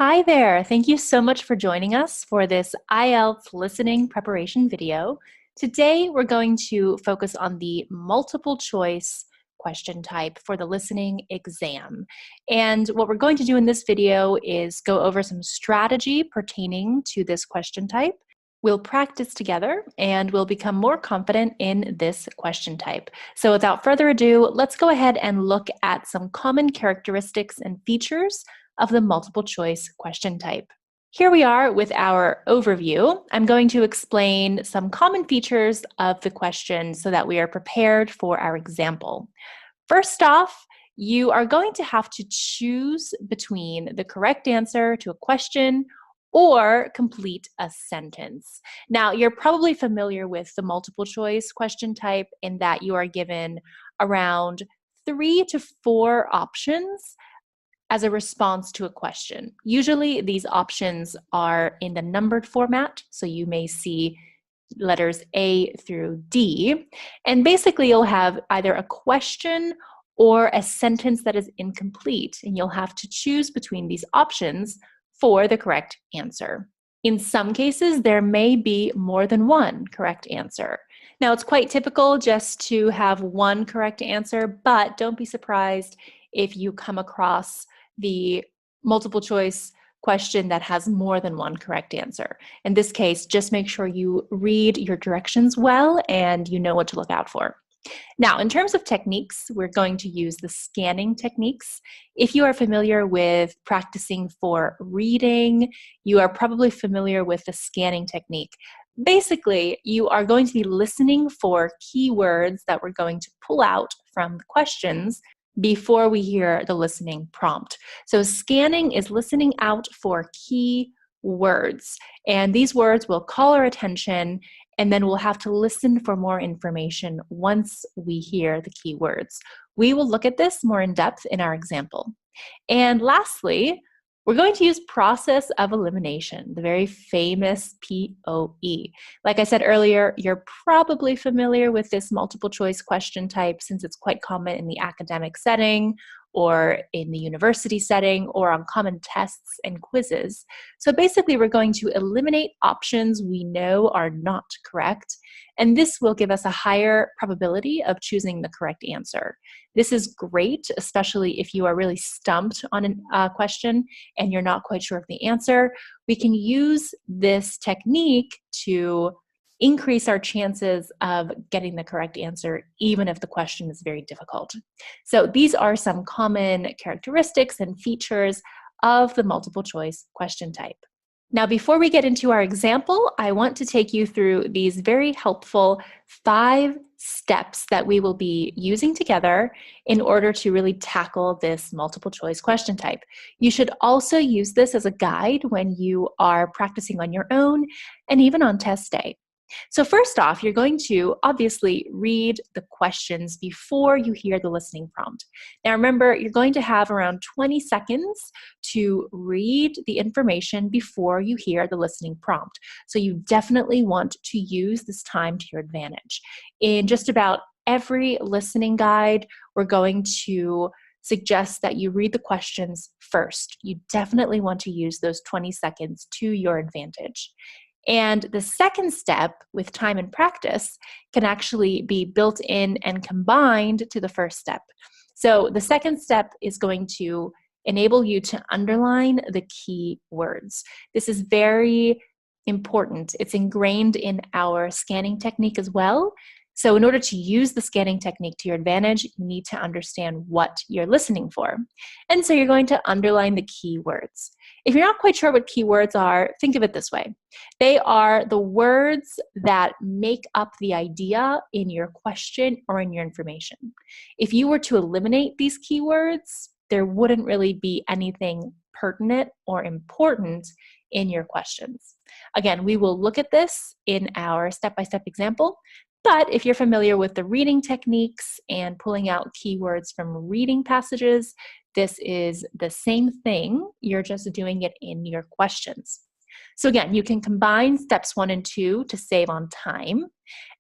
Hi there. Thank you so much for joining us for this IELTS listening preparation video. Today, we're going to focus on the multiple choice question type for the listening exam. And what we're going to do in this video is go over some strategy pertaining to this question type. We'll practice together and we'll become more confident in this question type. So without further ado, let's go ahead and look at some common characteristics and features of the multiple choice question type. Here we are with our overview. I'm going to explain some common features of the question so that we are prepared for our example. First off, you are going to have to choose between the correct answer to a question or complete a sentence. Now, you're probably familiar with the multiple choice question type in that you are given around 3 to 4 options as a response to a question. Usually these options are in the numbered format, so you may see letters A through D, and basically you'll have either a question or a sentence that is incomplete, and you'll have to choose between these options for the correct answer. In some cases, there may be more than one correct answer. Now, it's quite typical just to have one correct answer, but don't be surprised if you come across the multiple choice question that has more than one correct answer. In this case, just make sure you read your directions well and you know what to look out for. Now, in terms of techniques, we're going to use the scanning techniques. If you are familiar with practicing for reading, you are probably familiar with the scanning technique. Basically, you are going to be listening for keywords that we're going to pull out from the questions before we hear the listening prompt. So scanning is listening out for key words, and these words will call our attention, and then we'll have to listen for more information once we hear the key words. We will look at this more in depth in our example. And lastly, we're going to use process of elimination, the very famous POE. Like I said earlier, you're probably familiar with this multiple choice question type since it's quite common in the academic setting or in the university setting or on common tests and quizzes. So basically, we're going to eliminate options we know are not correct, and this will give us a higher probability of choosing the correct answer. This is great, especially if you are really stumped on a question and you're not quite sure of the answer. We can use this technique to increase our chances of getting the correct answer, even if the question is very difficult. So these are some common characteristics and features of the multiple choice question type. Now, before we get into our example, I want to take you through these very helpful 5 steps that we will be using together in order to really tackle this multiple choice question type. You should also use this as a guide when you are practicing on your own and even on test day. So first off, you're going to obviously read the questions before you hear the listening prompt. Now remember, you're going to have around 20 seconds to read the information before you hear the listening prompt. So you definitely want to use this time to your advantage. In just about every listening guide, we're going to suggest that you read the questions first. You definitely want to use those 20 seconds to your advantage. And the second step with time and practice can actually be built in and combined to the first step. So the second step is going to enable you to underline the key words. This is very important. It's ingrained in our scanning technique as well. So in order to use the scanning technique to your advantage, you need to understand what you're listening for. And so you're going to underline the key words. If you're not quite sure what keywords are, think of it this way. They are the words that make up the idea in your question or in your information. If you were to eliminate these keywords, there wouldn't really be anything pertinent or important in your questions. Again, we will look at this in our step-by-step example, but if you're familiar with the reading techniques and pulling out keywords from reading passages, this is the same thing. You're just doing it in your questions. So again, you can combine steps 1 and 2 to save on time.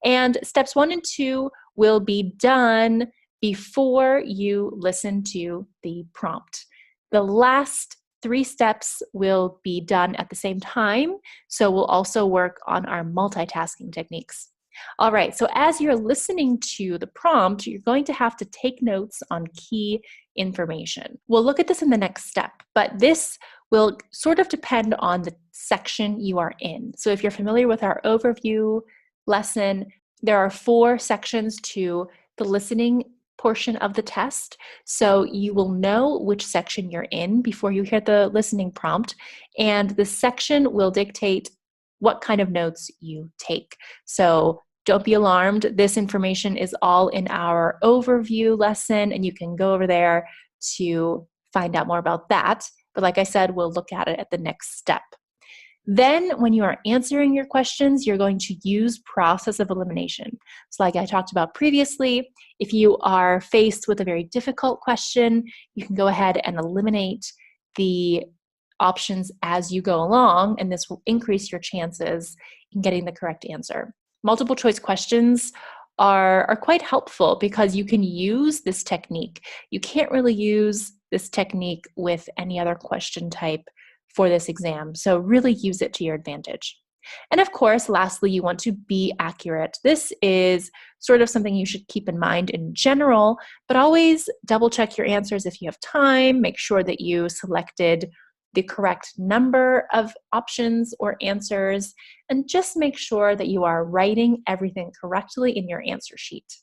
And steps 1 and 2 will be done before you listen to the prompt. The last 3 steps will be done at the same time, so we'll also work on our multitasking techniques. All right, so as you're listening to the prompt, you're going to have to take notes on key information. We'll look at this in the next step, but this will sort of depend on the section you are in. So if you're familiar with our overview lesson, there are 4 sections to the listening portion of the test. So you will know which section you're in before you hear the listening prompt, and the section will dictate what kind of notes you take. So don't be alarmed. This information is all in our overview lesson, and you can go over there to find out more about that. But like I said, we'll look at it at the next step. Then when you are answering your questions, you're going to use process of elimination. So like I talked about previously, if you are faced with a very difficult question, you can go ahead and eliminate the options as you go along, and this will increase your chances in getting the correct answer. Multiple choice questions are quite helpful because you can use this technique. You can't really use this technique with any other question type for this exam, so really use it to your advantage. And of course, lastly, you want to be accurate. This is sort of something you should keep in mind in general, but always double check your answers if you have time. Make sure that you selected the correct number of options or answers, and just make sure that you are writing everything correctly in your answer sheet.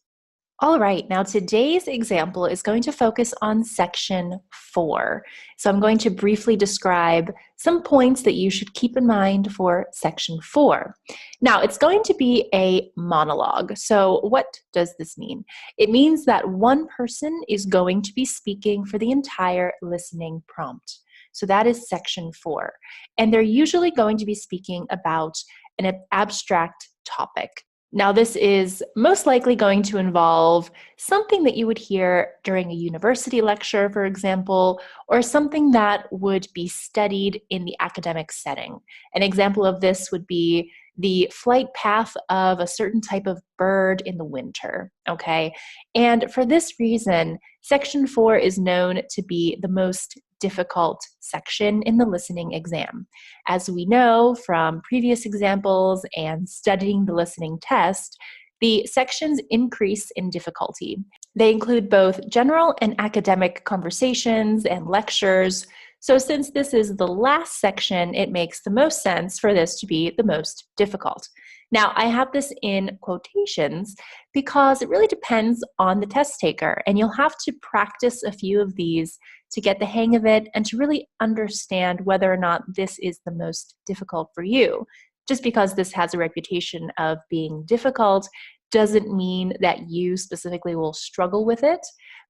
All right, now today's example is going to focus on section 4. So I'm going to briefly describe some points that you should keep in mind for section 4. Now, it's going to be a monologue. So what does this mean? It means that one person is going to be speaking for the entire listening prompt. So that is section 4. And they're usually going to be speaking about an abstract topic. Now, this is most likely going to involve something that you would hear during a university lecture, for example, or something that would be studied in the academic setting. An example of this would be the flight path of a certain type of bird in the winter, okay? And for this reason, section 4 is known to be the most difficult section in the listening exam. As we know from previous examples and studying the listening test, the sections increase in difficulty. They include both general and academic conversations and lectures. So since this is the last section, it makes the most sense for this to be the most difficult. Now, I have this in quotations because it really depends on the test taker, and you'll have to practice a few of these to get the hang of it and to really understand whether or not this is the most difficult for you. Just because this has a reputation of being difficult doesn't mean that you specifically will struggle with it,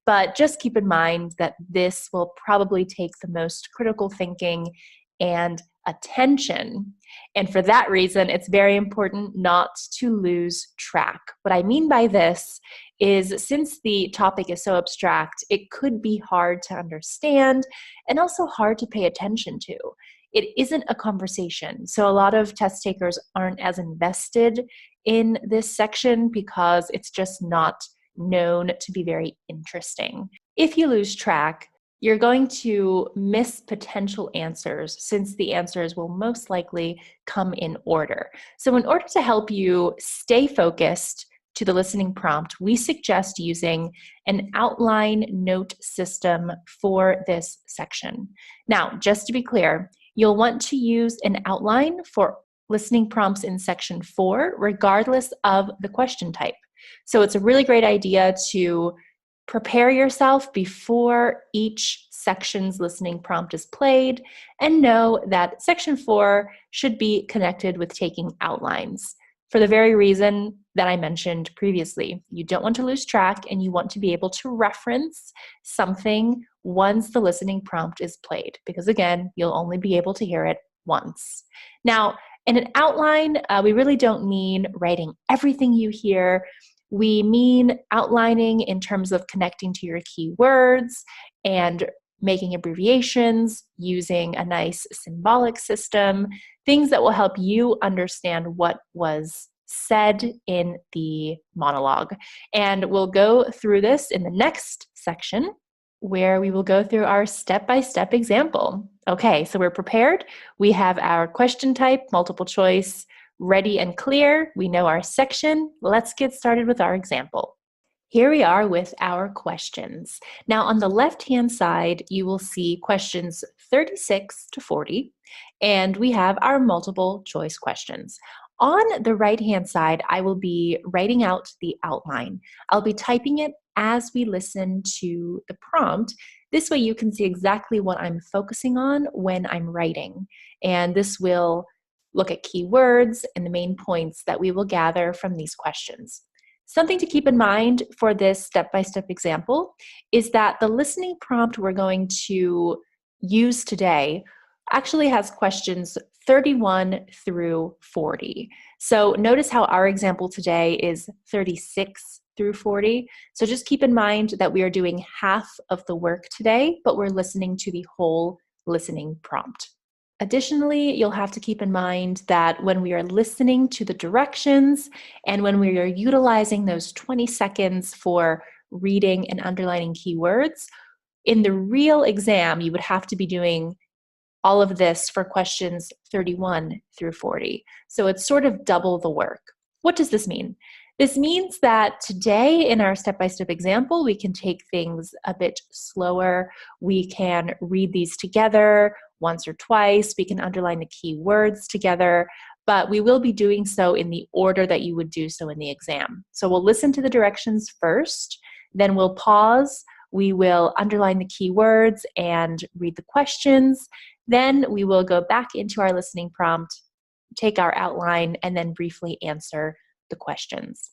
but just keep in mind that this will probably take the most critical thinking and attention. And for that reason, it's very important not to lose track. What I mean by this is, since the topic is so abstract, it could be hard to understand and also hard to pay attention to. It isn't a conversation, so a lot of test takers aren't as invested in this section because it's just not known to be very interesting. If you lose track, you're going to miss potential answers, since the answers will most likely come in order. So in order to help you stay focused to the listening prompt, we suggest using an outline note system for this section. Now, just to be clear, you'll want to use an outline for listening prompts in section 4, regardless of the question type. So it's a really great idea to prepare yourself before each section's listening prompt is played, and know that section 4 should be connected with taking outlines. For the very reason that I mentioned previously, you don't want to lose track, and you want to be able to reference something once the listening prompt is played, because again, you'll only be able to hear it once. Now, in an outline, we really don't mean writing everything you hear. We mean outlining in terms of connecting to your key words and making abbreviations, using a nice symbolic system, things that will help you understand what was said in the monologue. And we'll go through this in the next section. where we will go through our step-by-step example. Okay, so we're prepared. We have our question type, multiple choice, ready and clear. We know our section. Let's get started with our example. Here we are with our questions. Now on the left-hand side, you will see questions 36 to 40, and we have our multiple choice questions. On the right-hand side, I will be writing out the outline. I'll be typing it as we listen to the prompt. This way you can see exactly what I'm focusing on when I'm writing. And this will look at keywords and the main points that we will gather from these questions. Something to keep in mind for this step-by-step example is that the listening prompt we're going to use today actually has questions 31 through 40. So notice how our example today is 36 through 40. So just keep in mind that we are doing half of the work today, but we're listening to the whole listening prompt. Additionally, you'll have to keep in mind that when we are listening to the directions and when we are utilizing those 20 seconds for reading and underlining keywords, in the real exam, you would have to be doing all of this for questions 31 through 40. So it's sort of double the work. What does this mean? This means that today in our step-by-step example, we can take things a bit slower. We can read these together once or twice. We can underline the key words together, but we will be doing so in the order that you would do so in the exam. So we'll listen to the directions first, then we'll pause. We will underline the key words and read the questions. Then we will go back into our listening prompt, take our outline, and then briefly answer the questions.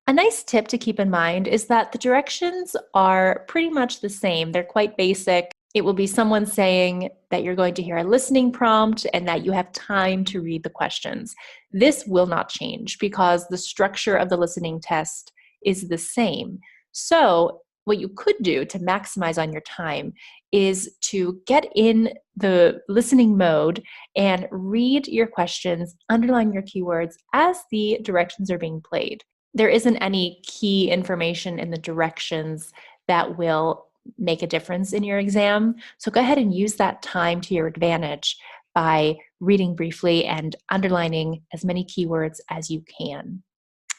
A nice tip to keep in mind is that the directions are pretty much the same. They're quite basic. It will be someone saying that you're going to hear a listening prompt and that you have time to read the questions. This will not change because the structure of the listening test is the same. So what you could do to maximize on your time is to get in the listening mode and read your questions, underline your keywords as the directions are being played. There isn't any key information in the directions that will make a difference in your exam. So go ahead and use that time to your advantage by reading briefly and underlining as many keywords as you can.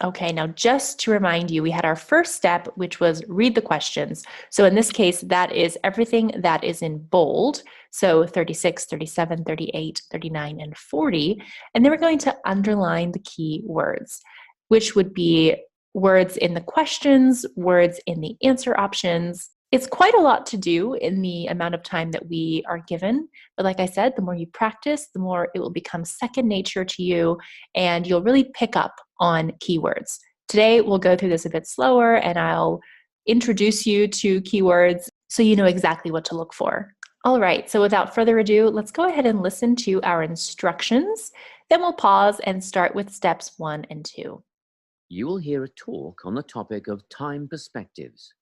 Okay, now just to remind you, we had our first step, which was read the questions. So in this case, that is everything that is in bold. So 36, 37, 38, 39, and 40. And then we're going to underline the key words, which would be words in the questions, words in the answer options. It's quite a lot to do in the amount of time that we are given. But like I said, the more you practice, the more it will become second nature to you, and you'll really pick up on keywords. Today, we'll go through this a bit slower, and I'll introduce you to keywords so you know exactly what to look for. All right, so without further ado, let's go ahead and listen to our instructions. Then we'll pause and start with steps 1 and 2. You will hear a talk on the topic of time perspectives.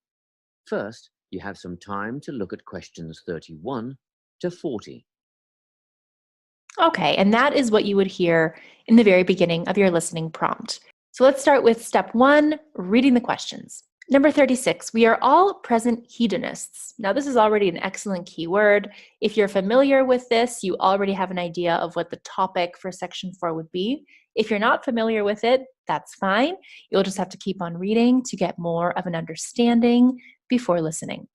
First, you have some time to look at questions 31 to 40. Okay, and that is what you would hear in the very beginning of your listening prompt. So let's start with step 1, reading the questions. Number 36, we are all present hedonists. Now this is already an excellent keyword. If you're familiar with this, you already have an idea of what the topic for section 4 would be. If you're not familiar with it, that's fine. You'll just have to keep on reading to get more of an understanding before listening.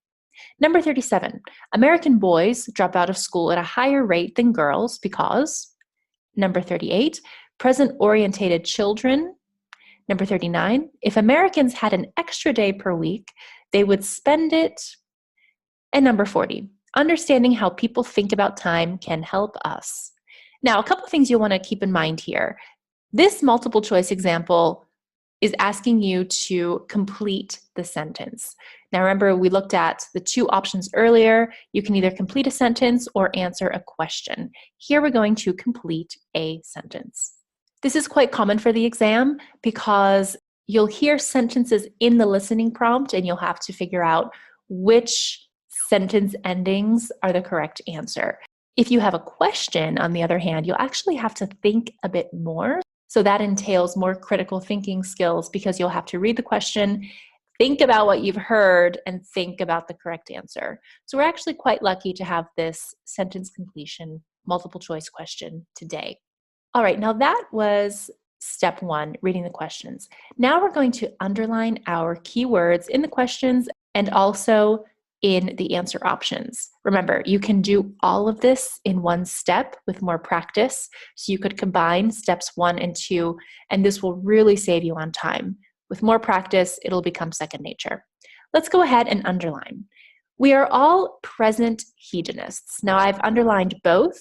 Number 37, American boys drop out of school at a higher rate than girls because. Number 38, present-orientated children. Number 39, if Americans had an extra day per week, they would spend it. And number 40, understanding how people think about time can help us. Now, a couple of things you'll want to keep in mind here. This multiple choice example is asking you to complete the sentence. Now remember, we looked at the 2 options earlier. You can either complete a sentence or answer a question. Here we're going to complete a sentence. This is quite common for the exam because you'll hear sentences in the listening prompt and you'll have to figure out which sentence endings are the correct answer. If you have a question, on the other hand, you'll actually have to think a bit more. So that entails more critical thinking skills because you'll have to read the question, think about what you've heard and think about the correct answer. So we're actually quite lucky to have this sentence completion multiple choice question today. All right, now that was step one, reading the questions. Now we're going to underline our keywords in the questions and also in the answer options. Remember, you can do all of this in one step with more practice. So you could combine steps 1 and 2, and this will really save you on time. With more practice, it'll become second nature. Let's go ahead and underline. We are all present hedonists. Now I've underlined both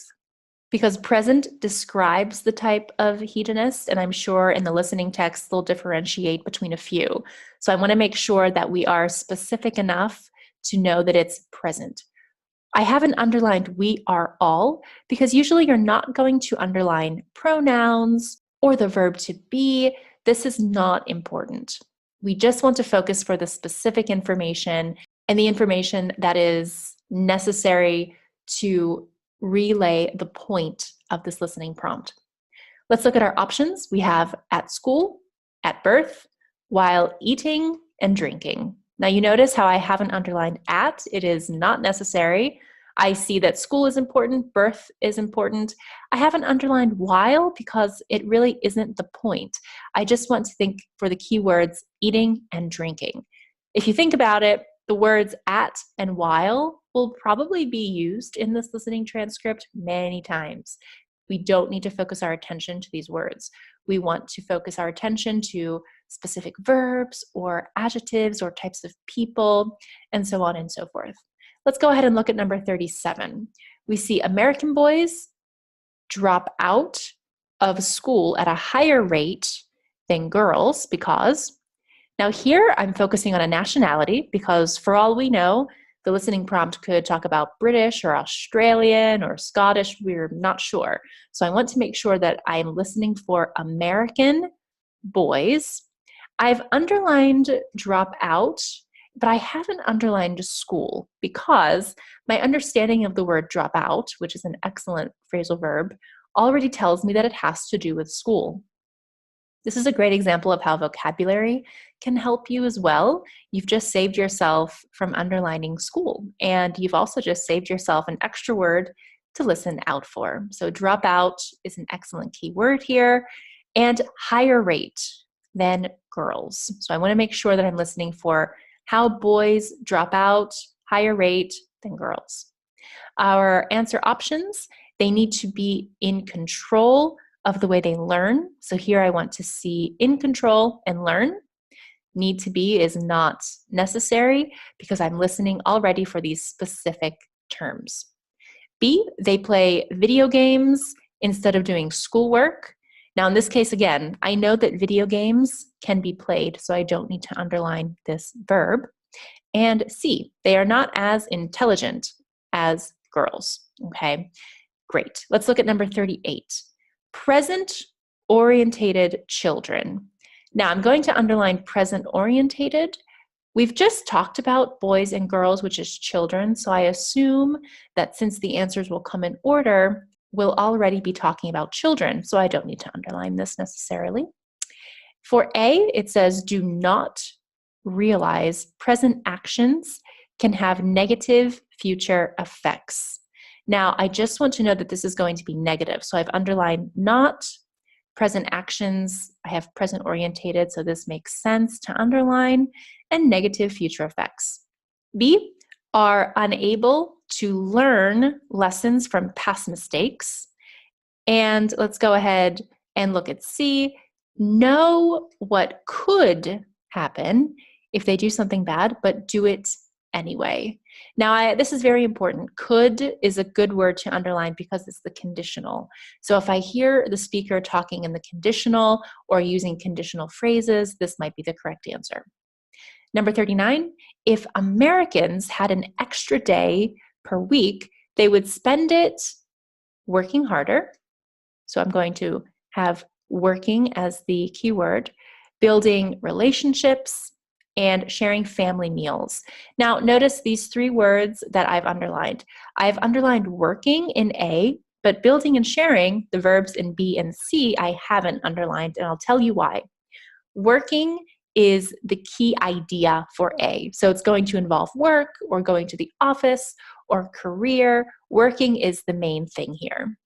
because present describes the type of hedonist, and I'm sure in the listening text they'll differentiate between a few. So I want to make sure that we are specific enough to know that it's present. I haven't underlined we are all because usually you're not going to underline pronouns or the verb to be. This is not important. We just want to focus for the specific information and the information that is necessary to relay the point of this listening prompt. Let's look at our options. We have at school, at birth, while eating, and drinking. Now you notice how I haven't underlined at. It is not necessary. I see that school is important, birth is important. I haven't underlined while because it really isn't the point. I just want to think for the keywords eating and drinking. If you think about it, the words at and while will probably be used in this listening transcript many times. We don't need to focus our attention to these words. We want to focus our attention to specific verbs or adjectives or types of people, and so on and so forth. Let's go ahead and look at number 37. We see American boys drop out of school at a higher rate than girls because, now here I'm focusing on a nationality because for all we know, the listening prompt could talk about British or Australian or Scottish, we're not sure. So I want to make sure that I'm listening for American boys. I've underlined drop out, but I haven't underlined school because my understanding of the word drop out, which is an excellent phrasal verb, already tells me that it has to do with school. This is a great example of how vocabulary can help you as well. You've just saved yourself from underlining school, and you've also just saved yourself an extra word to listen out for. So drop out is an excellent key word here, and higher rate than girls. So I want to make sure that I'm listening for how boys drop out, higher rate than girls. Our answer options, they need to be in control of the way they learn. So here I want to see in control and learn. Need to be is not necessary because I'm listening already for these specific terms. B, they play video games instead of doing schoolwork. Now in this case, again, I know that video games can be played, so I don't need to underline this verb. And C, they are not as intelligent as girls. Okay, great. Let's look at number 38. Present-orientated children. Now I'm going to underline present-orientated. We've just talked about boys and girls, which is children, so I assume that since the answers will come in order, we'll already be talking about children, so I don't need to underline this necessarily. For A, it says do not realize present actions can have negative future effects. Now, I just want to know that this is going to be negative. So I've underlined not, present actions, I have present orientated, so this makes sense to underline, and negative future effects. B, are unable to learn lessons from past mistakes. And let's go ahead and look at C, know what could happen if they do something bad, but do it anyway. Now, this is very important. Could is a good word to underline because it's the conditional. So if I hear the speaker talking in the conditional or using conditional phrases, this might be the correct answer. Number 39, if Americans had an extra day per week, they would spend it working harder. So I'm going to have working as the keyword, building relationships, and sharing family meals. Now, notice these three words that I've underlined. I've underlined working in A, but building and sharing, the verbs in B and C, I haven't underlined, and I'll tell you why. Working is the key idea for A. So it's going to involve work or going to the office or career. Working is the main thing here.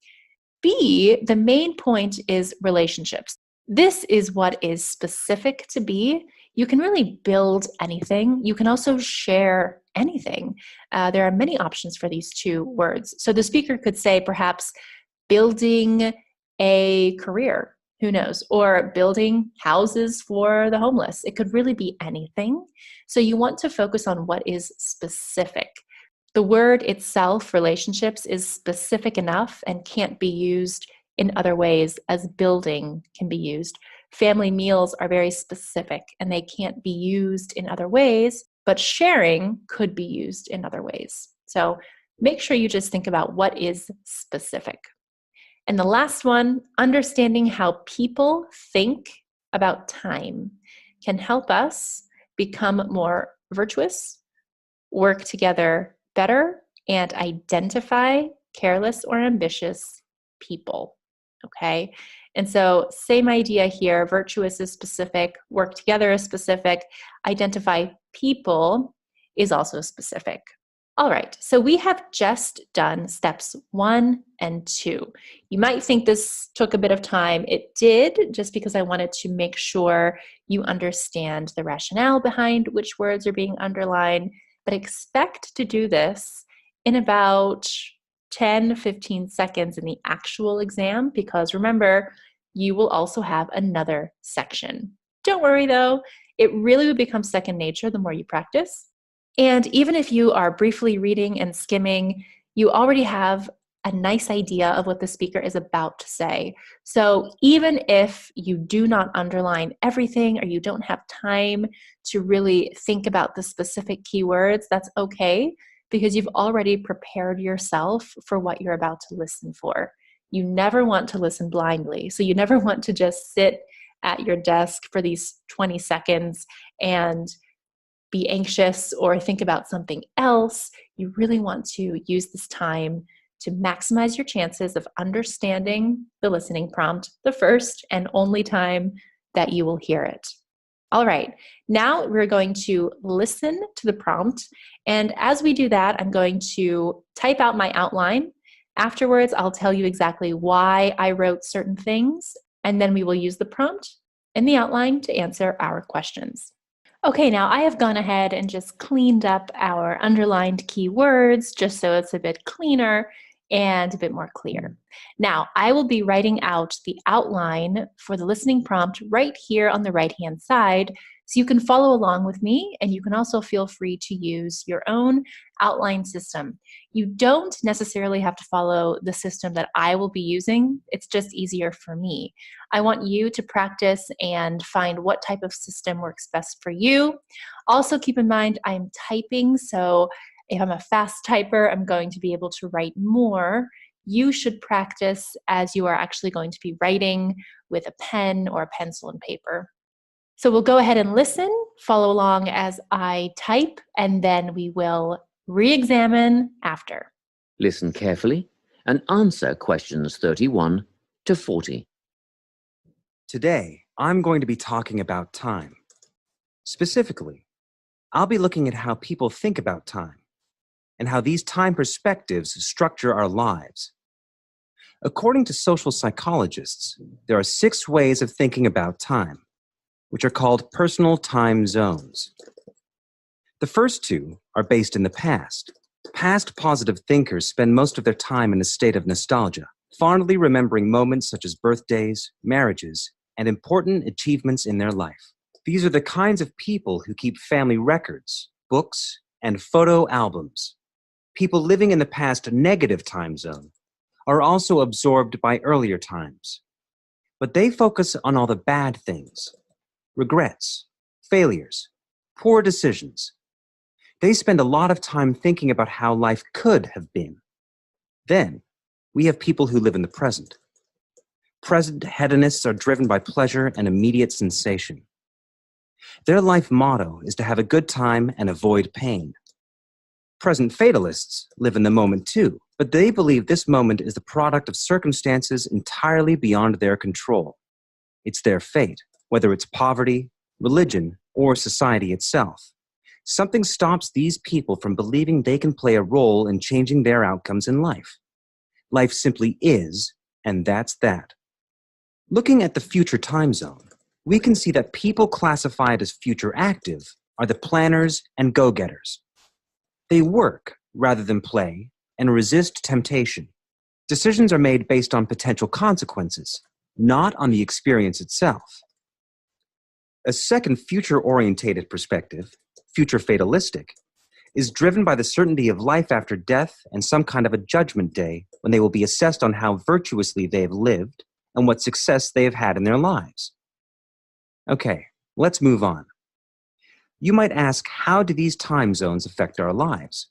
B, the main point is relationships. This is what is specific to B. You can really build anything. You can also share anything. There are many options for these two words. So the speaker could say perhaps building a career, who knows, or building houses for the homeless. It could really be anything. So you want to focus on what is specific. The word itself, relationships, is specific enough and can't be used in other ways as building can be used. Family meals are very specific and they can't be used in other ways, but sharing could be used in other ways. So make sure you just think about what is specific. And the last one, understanding how people think about time can help us become more virtuous, work together better, and identify careless or ambitious people. Okay? And so same idea here, virtuous is specific, work together is specific, identify people is also specific. All right, so we have just done steps 1 and 2. You might think this took a bit of time. It did, just because I wanted to make sure you understand the rationale behind which words are being underlined, but expect to do this in about 10-15 seconds in the actual exam, because remember, you will also have another section. Don't worry though, it really will become second nature the more you practice. And even if you are briefly reading and skimming, you already have a nice idea of what the speaker is about to say. So even if you do not underline everything or you don't have time to really think about the specific keywords, that's okay, because you've already prepared yourself for what you're about to listen for. You never want to listen blindly. So you never want to just sit at your desk for these 20 seconds and be anxious or think about something else. You really want to use this time to maximize your chances of understanding the listening prompt the first and only time that you will hear it. All right, now we're going to listen to the prompt. And as we do that, I'm going to type out my outline. Afterwards, I'll tell you exactly why I wrote certain things, and then we will use the prompt and the outline to answer our questions. Okay, now I have gone ahead and just cleaned up our underlined keywords just so it's a bit cleaner and a bit more clear. Now, I will be writing out the outline for the listening prompt right here on the right-hand side, so you can follow along with me, and you can also feel free to use your own outline system. You don't necessarily have to follow the system that I will be using. It's just easier for me. I want you to practice and find what type of system works best for you. Also keep in mind, I'm typing, so if I'm a fast typer, I'm going to be able to write more. You should practice as you are actually going to be writing with a pen or a pencil and paper. So we'll go ahead and listen, follow along as I type, and then we will re-examine after. Listen carefully and answer questions 31 to 40. Today, I'm going to be talking about time. Specifically, I'll be looking at how people think about time and how these time perspectives structure our lives. According to social psychologists, there are 6 ways of thinking about time, which are called personal time zones. The first 2 are based in the past. Past positive thinkers spend most of their time in a state of nostalgia, fondly remembering moments such as birthdays, marriages, and important achievements in their life. These are the kinds of people who keep family records, books, and photo albums. People living in the past negative time zone are also absorbed by earlier times, but they focus on all the bad things, regrets, failures, poor decisions. They spend a lot of time thinking about how life could have been. Then, we have people who live in the present. Present hedonists are driven by pleasure and immediate sensation. Their life motto is to have a good time and avoid pain. Present fatalists live in the moment too, but they believe this moment is the product of circumstances entirely beyond their control. It's their fate, whether it's poverty, religion, or society itself. Something stops these people from believing they can play a role in changing their outcomes in life. Life simply is, and that's that. Looking at the future time zone, we can see that people classified as future active are the planners and go-getters. They work rather than play and resist temptation. Decisions are made based on potential consequences, not on the experience itself. A second future-orientated perspective, future fatalistic, is driven by the certainty of life after death and some kind of a judgment day when they will be assessed on how virtuously they have lived and what success they have had in their lives. Okay, let's move on. You might ask, how do these time zones affect our lives?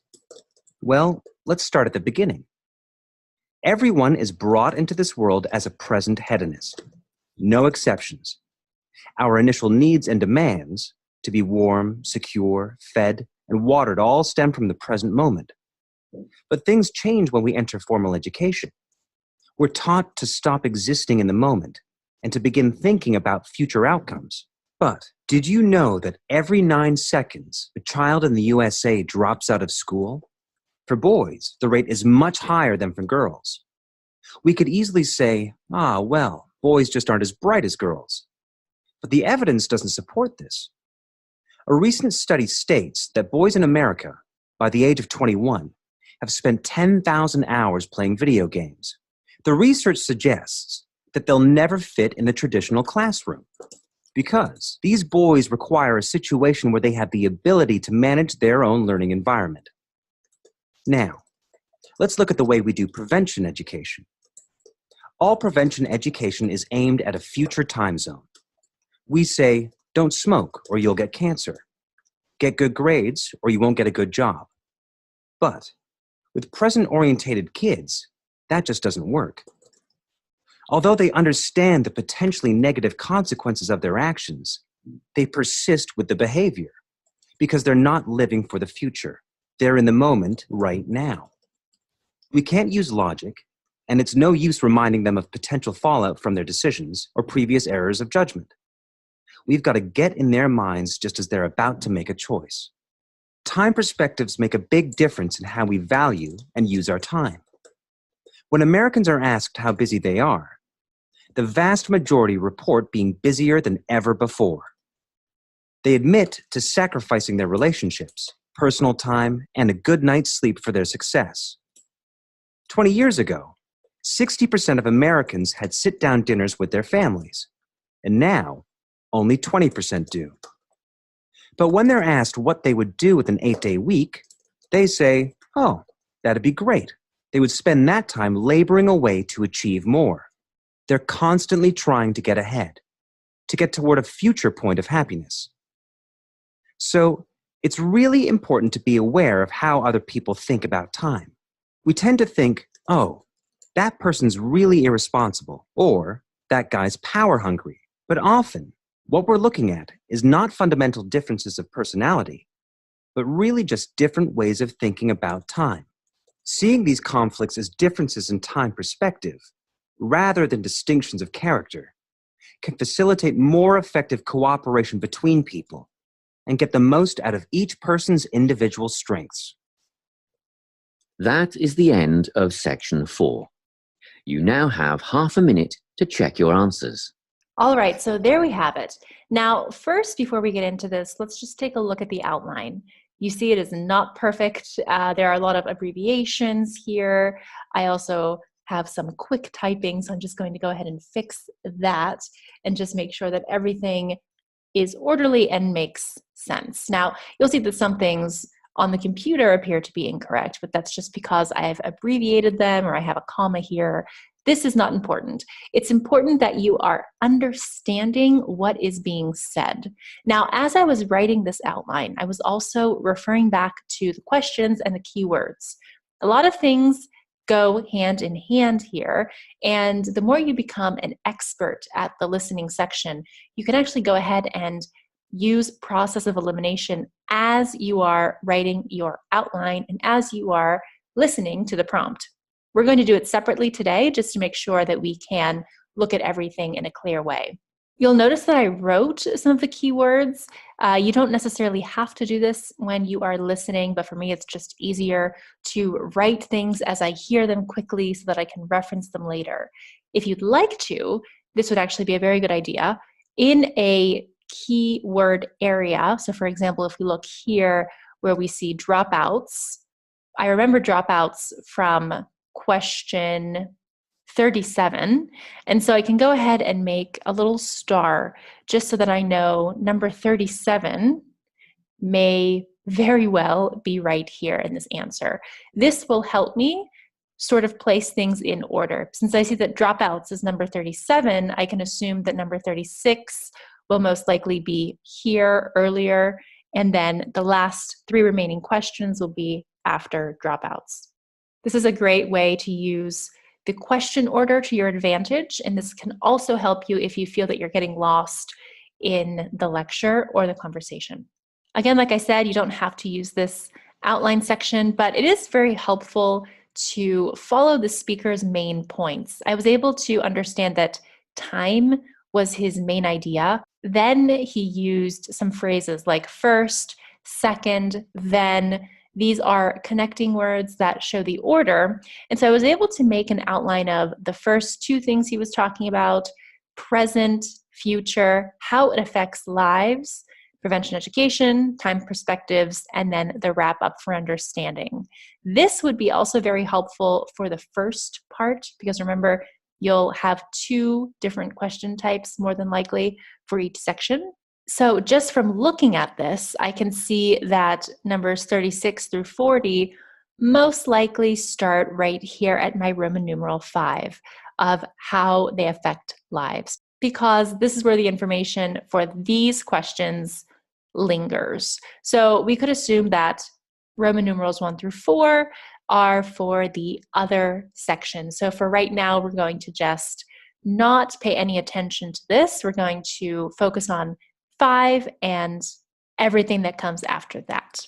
Well, let's start at the beginning. Everyone is brought into this world as a present hedonist. No exceptions. Our initial needs and demands, to be warm, secure, fed, and watered, all stem from the present moment. But things change when we enter formal education. We're taught to stop existing in the moment and to begin thinking about future outcomes. But did you know that every 9 seconds, a child in the USA drops out of school? For boys, the rate is much higher than for girls. We could easily say, well, boys just aren't as bright as girls. But the evidence doesn't support this. A recent study states that boys in America, by the age of 21, have spent 10,000 hours playing video games. The research suggests that they'll never fit in the traditional classroom because these boys require a situation where they have the ability to manage their own learning environment. Now, let's look at the way we do prevention education. All prevention education is aimed at a future time zone. We say, don't smoke or you'll get cancer. Get good grades or you won't get a good job. But with present-orientated kids, that just doesn't work. Although they understand the potentially negative consequences of their actions, they persist with the behavior because they're not living for the future. They're in the moment right now. We can't use logic, and it's no use reminding them of potential fallout from their decisions or previous errors of judgment. We've got to get in their minds just as they're about to make a choice. Time perspectives make a big difference in how we value and use our time. When Americans are asked how busy they are, the vast majority report being busier than ever before. They admit to sacrificing their relationships, personal time, and a good night's sleep for their success. 20 years ago, 60% of Americans had sit-down dinners with their families, and now only 20% do. But when they're asked what they would do with an 8-day week, they say, oh, that'd be great. They would spend that time laboring away to achieve more. They're constantly trying to get ahead, to get toward a future point of happiness. So, it's really important to be aware of how other people think about time. We tend to think, oh, that person's really irresponsible, or that guy's power hungry. But often, what we're looking at is not fundamental differences of personality, but really just different ways of thinking about time. Seeing these conflicts as differences in time perspective, rather than distinctions of character, can facilitate more effective cooperation between people and get the most out of each person's individual strengths. That is the end of section 4. You now have half a minute to check your answers. All right, so there we have it. Now, first, before we get into this, let's just take a look at the outline. You see it is not perfect. There are a lot of abbreviations here. I also have some quick typing, so I'm just going to go ahead and fix that and just make sure that everything is orderly and makes sense. Now, you'll see that some things on the computer appear to be incorrect, but that's just because I've abbreviated them or I have a comma here. This is not important. It's important that you are understanding what is being said. Now, as I was writing this outline, I was also referring back to the questions and the keywords. A lot of things go hand in hand here, and the more you become an expert at the listening section, you can actually go ahead and use process of elimination as you are writing your outline and as you are listening to the prompt. We're going to do it separately today just to make sure that we can look at everything in a clear way. You'll notice that I wrote some of the keywords. You don't necessarily have to do this when you are listening, but for me, it's just easier to write things as I hear them quickly so that I can reference them later. If you'd like to, this would actually be a very good idea. In a keyword area, so for example, if we look here where we see dropouts, I remember dropouts from question 37. And so I can go ahead and make a little star just so that I know number 37 may very well be right here in this answer. This will help me sort of place things in order. Since I see that dropouts is number 37, I can assume that number 36 will most likely be here earlier, and then the last 3 remaining questions will be after dropouts. This is a great way to use the question order to your advantage, and this can also help you if you feel that you're getting lost in the lecture or the conversation. Again, like I said, you don't have to use this outline section, but it is very helpful to follow the speaker's main points. I was able to understand that time was his main idea. Then he used some phrases like first, second, then. These are connecting words that show the order. And so I was able to make an outline of the first 2 things he was talking about: present, future, how it affects lives, prevention education, time perspectives, and then the wrap up for understanding. This would be also very helpful for the first part, because remember, you'll have 2 different question types more than likely for each section. So just from looking at this, I can see that numbers 36 through 40 most likely start right here at my Roman numeral 5 of how they affect lives, because this is where the information for these questions lingers. So we could assume that Roman numerals 1 through 4 are for the other section. So for right now, we're going to just not pay any attention to this. We're going to focus on 5 and everything that comes after that.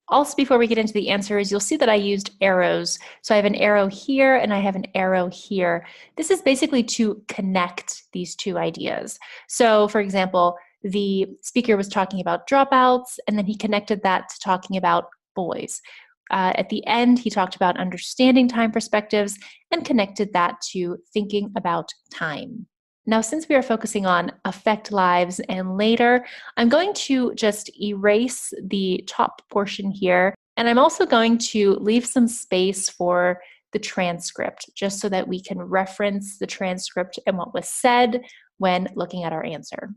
Also, before we get into the answers, you'll see that I used arrows. So I have an arrow here and I have an arrow here. This is basically to connect these 2 ideas. So for example, the speaker was talking about dropouts, and then he connected that to talking about boys. At the end, he talked about understanding time perspectives and connected that to thinking about time. Now, since we are focusing on affect lives and later, I'm going to just erase the top portion here, and I'm also going to leave some space for the transcript, just so that we can reference the transcript and what was said when looking at our answer.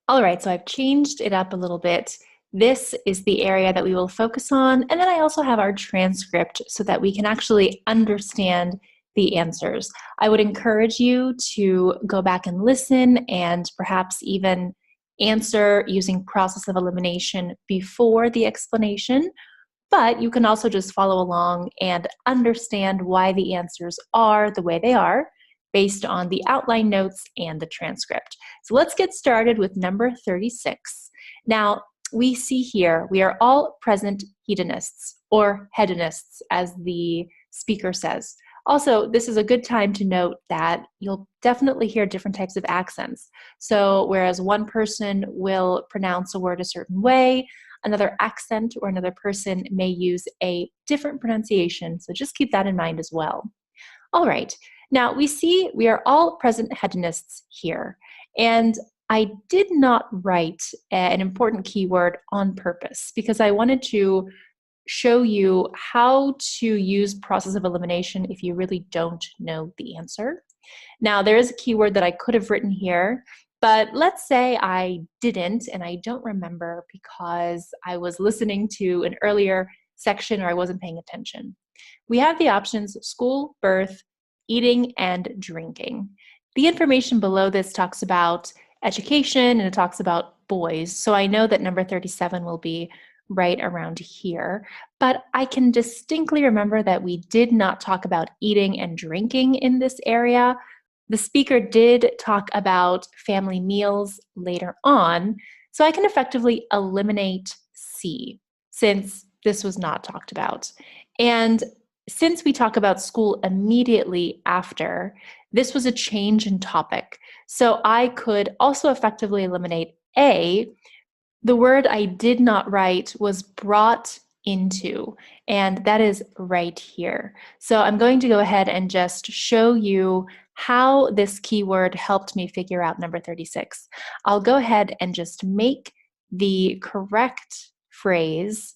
All right, so I've changed it up a little bit. This is the area that we will focus on, and then I also have our transcript so that we can actually understand the answers. I would encourage you to go back and listen and perhaps even answer using process of elimination before the explanation, but you can also just follow along and understand why the answers are the way they are based on the outline notes and the transcript. So let's get started with number 36. Now, we see here, we are all present hedonists, or hedonists, as the speaker says. Also, this is a good time to note that you'll definitely hear different types of accents. So whereas one person will pronounce a word a certain way, another accent or another person may use a different pronunciation. So just keep that in mind as well. All right, now we see we are all present hedonists here. And I did not write an important keyword on purpose because I wanted to show you how to use process of elimination if you really don't know the answer. Now, there is a keyword that I could have written here, but let's say I didn't and I don't remember because I was listening to an earlier section or I wasn't paying attention. We have the options school, birth, eating, and drinking. The information below this talks about education and it talks about boys, so I know that number 37 will be right around here, but I can distinctly remember that we did not talk about eating and drinking in this area. The speaker did talk about family meals later on, so I can effectively eliminate C since this was not talked about. And since we talk about school immediately after, This was a change in topic. So I could also effectively eliminate A. The word I did not write was brought into, and that is right here. So I'm going to go ahead and just show you how this keyword helped me figure out number 36. I'll go ahead and just make the correct phrase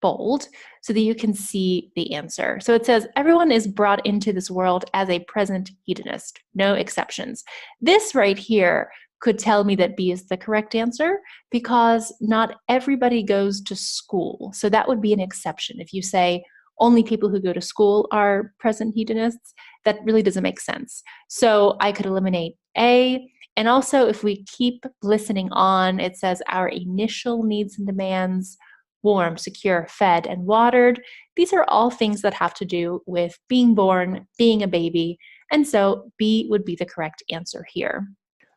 bold so that you can see the answer. So it says, everyone is brought into this world as a present hedonist, no exceptions. This right here could tell me that B is the correct answer because not everybody goes to school. So that would be an exception. If you say only people who go to school are present hedonists, that really doesn't make sense. So I could eliminate A. And also if we keep listening on, it says our initial needs and demands, warm, secure, fed, and watered. These are all things that have to do with being born, being a baby, and so B would be the correct answer here.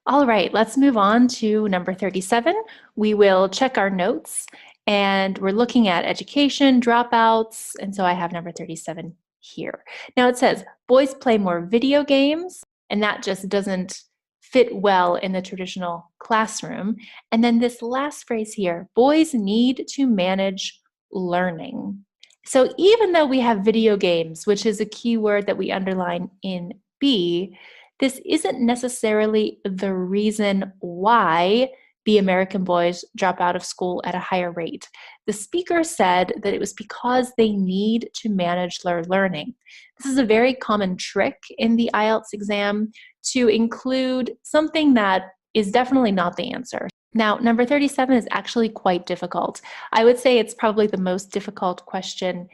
All right, let's move on to number 37. We will check our notes, and we're looking at education, dropouts, and so I have number 37 here. Now it says, boys play more video games, and that just doesn't fit well in the traditional classroom. And then this last phrase here, boys need to manage learning. So even though we have video games, which is a key word that we underline in B, this isn't necessarily the reason why the American boys drop out of school at a higher rate. The speaker said that it was because they need to manage their learning. This is a very common trick in the IELTS exam to include something that is definitely not the answer. Now, number 37 is actually quite difficult. I would say it's probably the most difficult question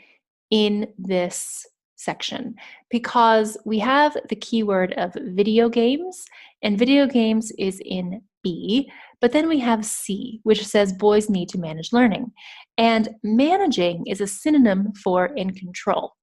in this section because we have the keyword of video games, and video games is in B, but then we have C, which says boys need to manage learning. And managing is a synonym for in control.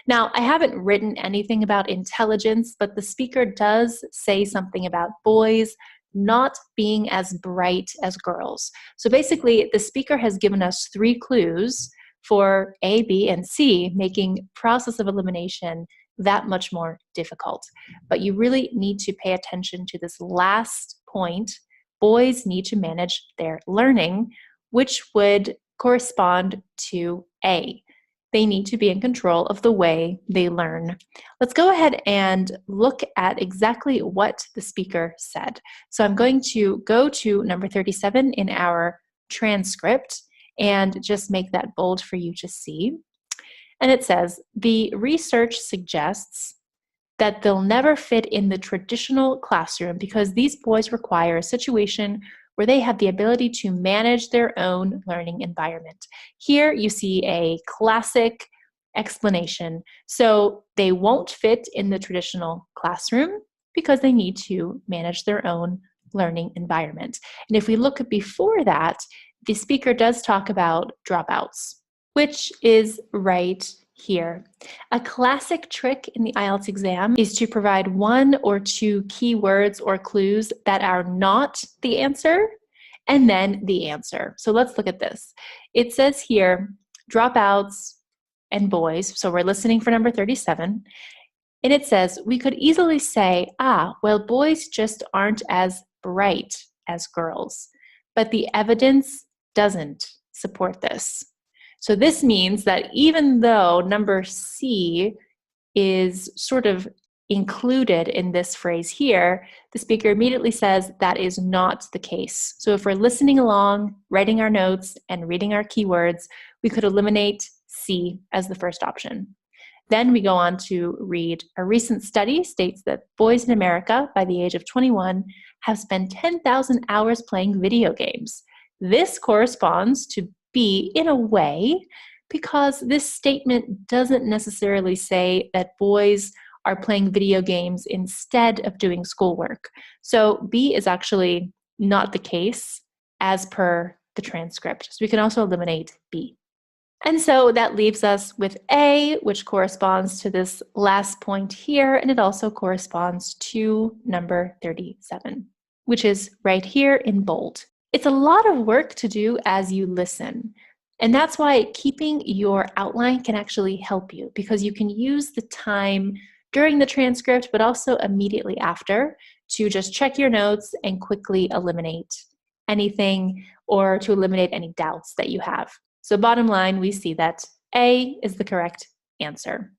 Now, I haven't written anything about intelligence, but the speaker does say something about boys not being as bright as girls. So basically, the speaker has given us 3 clues for A, B, and C, making process of elimination that much more difficult. But you really need to pay attention to this last point. Boys need to manage their learning, which would correspond to A. They need to be in control of the way they learn. Let's go ahead and look at exactly what the speaker said. So I'm going to go to number 37 in our transcript and just make that bold for you to see. And it says, the research suggests that they'll never fit in the traditional classroom because these boys require a situation where they have the ability to manage their own learning environment. Here you see a classic explanation. So they won't fit in the traditional classroom because they need to manage their own learning environment. And if we look at before that, the speaker does talk about dropouts, which is right here. A classic trick in the IELTS exam is to provide 1 or 2 keywords or clues that are not the answer and then the answer. So let's look at this. It says here, dropouts and boys. So we're listening for number 37. And it says, we could easily say, well, boys just aren't as bright as girls. But the evidence doesn't support this. So this means that even though number C is sort of included in this phrase here, the speaker immediately says that is not the case. So if we're listening along, writing our notes, and reading our keywords, we could eliminate C as the first option. Then we go on to read, a recent study states that boys in America by the age of 21 have spent 10,000 hours playing video games. This corresponds to B in a way because this statement doesn't necessarily say that boys are playing video games instead of doing schoolwork. So B is actually not the case as per the transcript. So we can also eliminate B. And so that leaves us with A, which corresponds to this last point here, and it also corresponds to number 37, which is right here in bold. It's a lot of work to do as you listen. And that's why keeping your outline can actually help you because you can use the time during the transcript, but also immediately after, to just check your notes and quickly eliminate anything or to eliminate any doubts that you have. So bottom line, we see that A is the correct answer.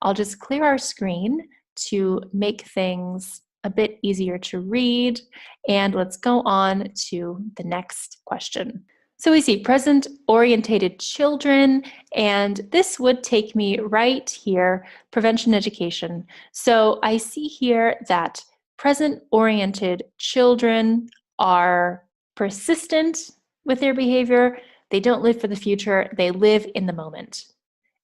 I'll just clear our screen to make things a bit easier to read, and let's go on to the next question. So we see present-orientated children, and this would take me right here, prevention education. So I see here that present-oriented children are persistent with their behavior. They don't live for the future, they live in the moment.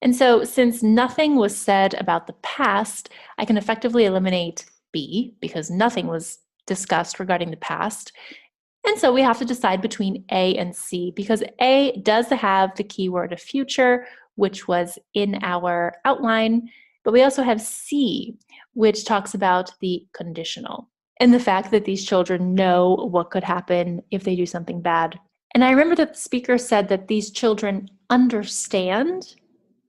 And so since nothing was said about the past, I can effectively eliminate B because nothing was discussed regarding the past. And so we have to decide between A and C because A does have the keyword of future, which was in our outline, but we also have C, which talks about the conditional and the fact that these children know what could happen if they do something bad. And I remember that the speaker said that these children understand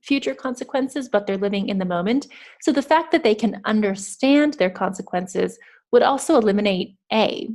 future consequences, but they're living in the moment. So the fact that they can understand their consequences would also eliminate A.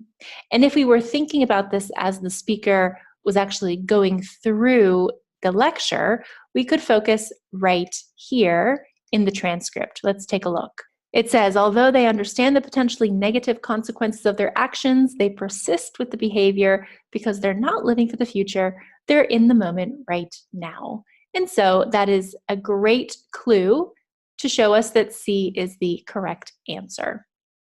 And if we were thinking about this as the speaker was actually going through the lecture, we could focus right here in the transcript. Let's take a look. It says, although they understand the potentially negative consequences of their actions, they persist with the behavior because they're not living for the future. They're in the moment right now. And so that is a great clue to show us that C is the correct answer.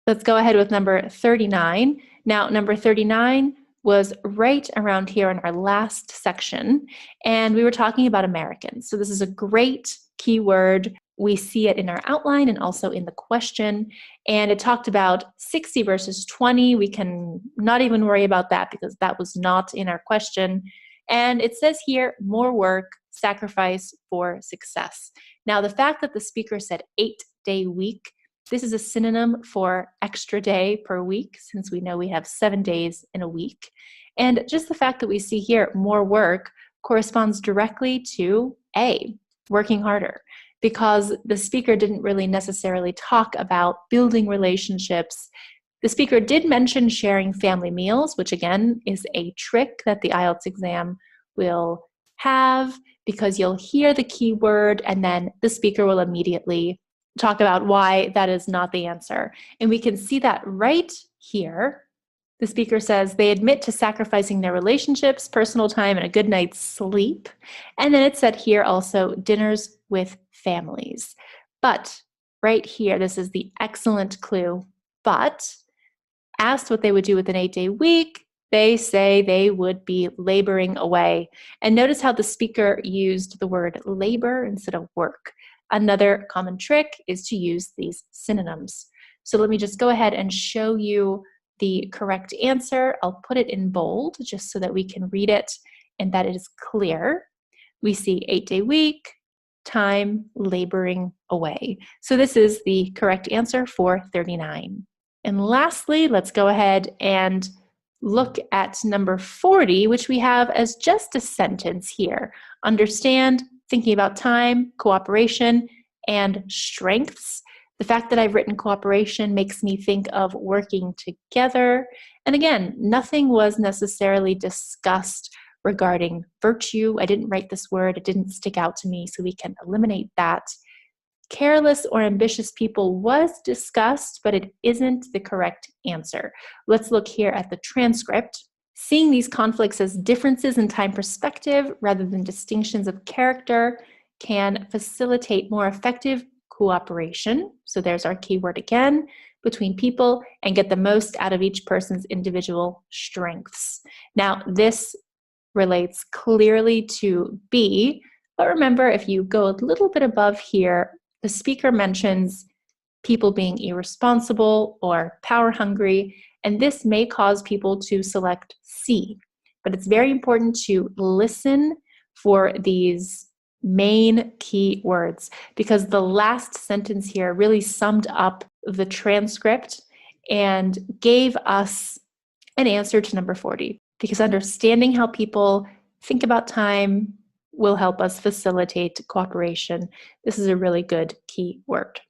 Let's go ahead with number 39. Now, number 39 was right around here in our last section, and we were talking about Americans. So this is a great keyword. We see it in our outline and also in the question, and it talked about 60 versus 20. We can not even worry about that because that was not in our question. And it says here, more work, sacrifice for success. Now, the fact that the speaker said 8-day week, this is a synonym for extra day per week, since we know we have 7 days in a week. And just the fact that we see here, more work, corresponds directly to A, working harder, because the speaker didn't really necessarily talk about building relationships. The speaker did mention sharing family meals, which again is a trick that the IELTS exam will have, because you'll hear the keyword and then the speaker will immediately talk about why that is not the answer. And we can see that right here. The speaker says they admit to sacrificing their relationships, personal time, and a good night's sleep. And then it said here also dinners with families. But right here, this is the excellent clue. But asked what they would do with an 8-day week, they say they would be laboring away. And notice how the speaker used the word labor instead of work. Another common trick is to use these synonyms. So let me just go ahead and show you the correct answer. I'll put it in bold just so that we can read it and that it is clear. We see 8-day week, time, laboring away. So this is the correct answer for 39. And lastly, let's go ahead and look at number 40, which we have as just a sentence here. Understand, thinking about time, cooperation, and strengths. The fact that I've written cooperation makes me think of working together. And again, nothing was necessarily discussed regarding virtue. I didn't write this word. It didn't stick out to me, so we can eliminate that. Careless or ambitious people was discussed, but it isn't the correct answer. Let's look here at the transcript. Seeing these conflicts as differences in time perspective rather than distinctions of character can facilitate more effective cooperation. So there's our keyword again, between people, and get the most out of each person's individual strengths. Now, this relates clearly to B, but remember, if you go a little bit above here, the speaker mentions people being irresponsible or power hungry, and this may cause people to select C. But it's very important to listen for these main key words, because the last sentence here really summed up the transcript and gave us an answer to number 40, because understanding how people think about time will help us facilitate cooperation. This is a really good key word.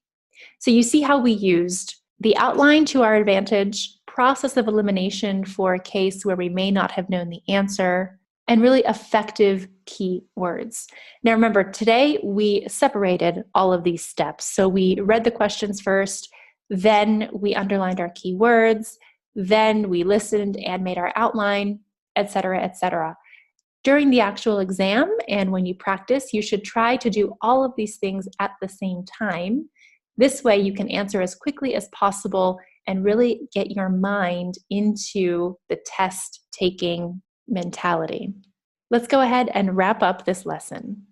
So you see how we used the outline to our advantage, process of elimination for a case where we may not have known the answer, and really effective key words. Now remember, today we separated all of these steps. So we read the questions first, then we underlined our key words, then we listened and made our outline, etc., etc. During the actual exam and when you practice, you should try to do all of these things at the same time. This way you can answer as quickly as possible and really get your mind into the test-taking mentality. Let's go ahead and wrap up this lesson.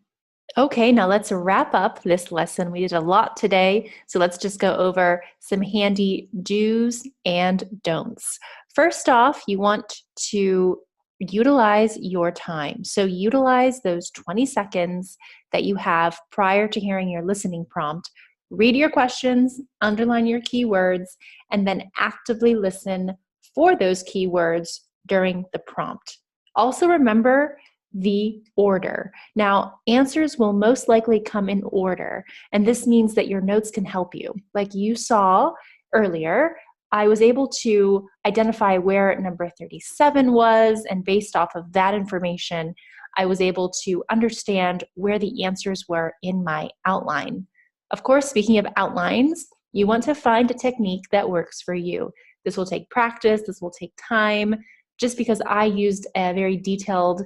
Okay, now let's wrap up this lesson. We did a lot today, so let's just go over some handy do's and don'ts. First off, you want to utilize your time. So utilize those 20 seconds that you have prior to hearing your listening prompt. Read your questions, underline your keywords, and then actively listen for those keywords during the prompt. Also remember the order. Now, answers will most likely come in order, and this means that your notes can help you. Like you saw earlier, I was able to identify where number 37 was, and based off of that information, I was able to understand where the answers were in my outline. Of course, speaking of outlines, you want to find a technique that works for you. This will take practice, this will take time. Just because I used a very detailed,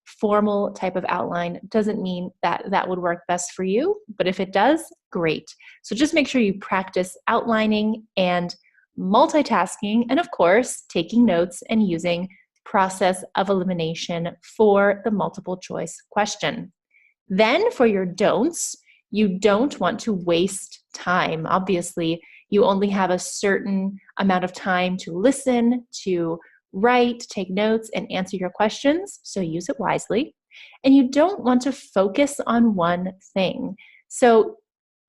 formal type of outline doesn't mean that that would work best for you, but if it does, great. So just make sure you practice outlining and multitasking, and of course, taking notes and using process of elimination for the multiple choice question. Then for your don'ts, you don't want to waste time. Obviously, you only have a certain amount of time to listen, to write, take notes, and answer your questions, so use it wisely. And you don't want to focus on one thing. So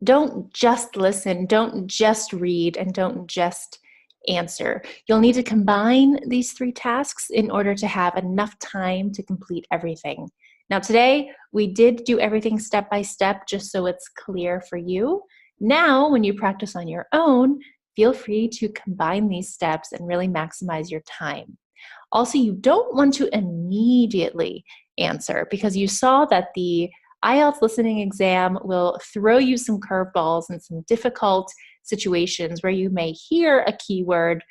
don't just listen, don't just read, and don't just answer. You'll need to combine these three tasks in order to have enough time to complete everything. Now today, we did do everything step by step just so it's clear for you. Now, when you practice on your own, feel free to combine these steps and really maximize your time. Also, you don't want to immediately answer because you saw that the IELTS listening exam will throw you some curveballs and some difficult situations where you may hear a keyword,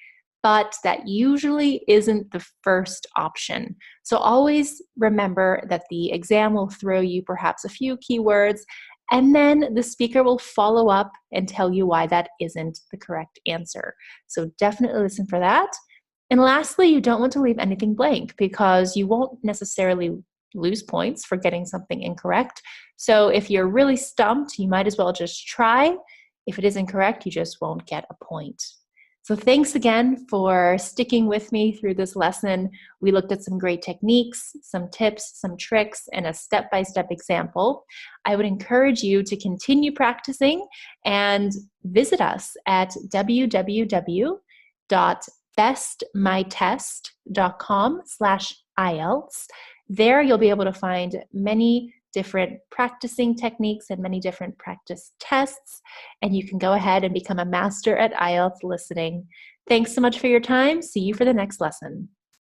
but that usually isn't the first option. So always remember that the exam will throw you perhaps a few keywords, and then the speaker will follow up and tell you why that isn't the correct answer. So definitely listen for that. And lastly, you don't want to leave anything blank because you won't necessarily lose points for getting something incorrect. So if you're really stumped, you might as well just try. If it is incorrect, you just won't get a point. So thanks again for sticking with me through this lesson. We looked at some great techniques, some tips, some tricks, and a step-by-step example. I would encourage you to continue practicing and visit us at www.bestmytest.com/IELTS. There you'll be able to find many different practicing techniques and many different practice tests, and you can go ahead and become a master at IELTS listening. Thanks so much for your time. See you for the next lesson.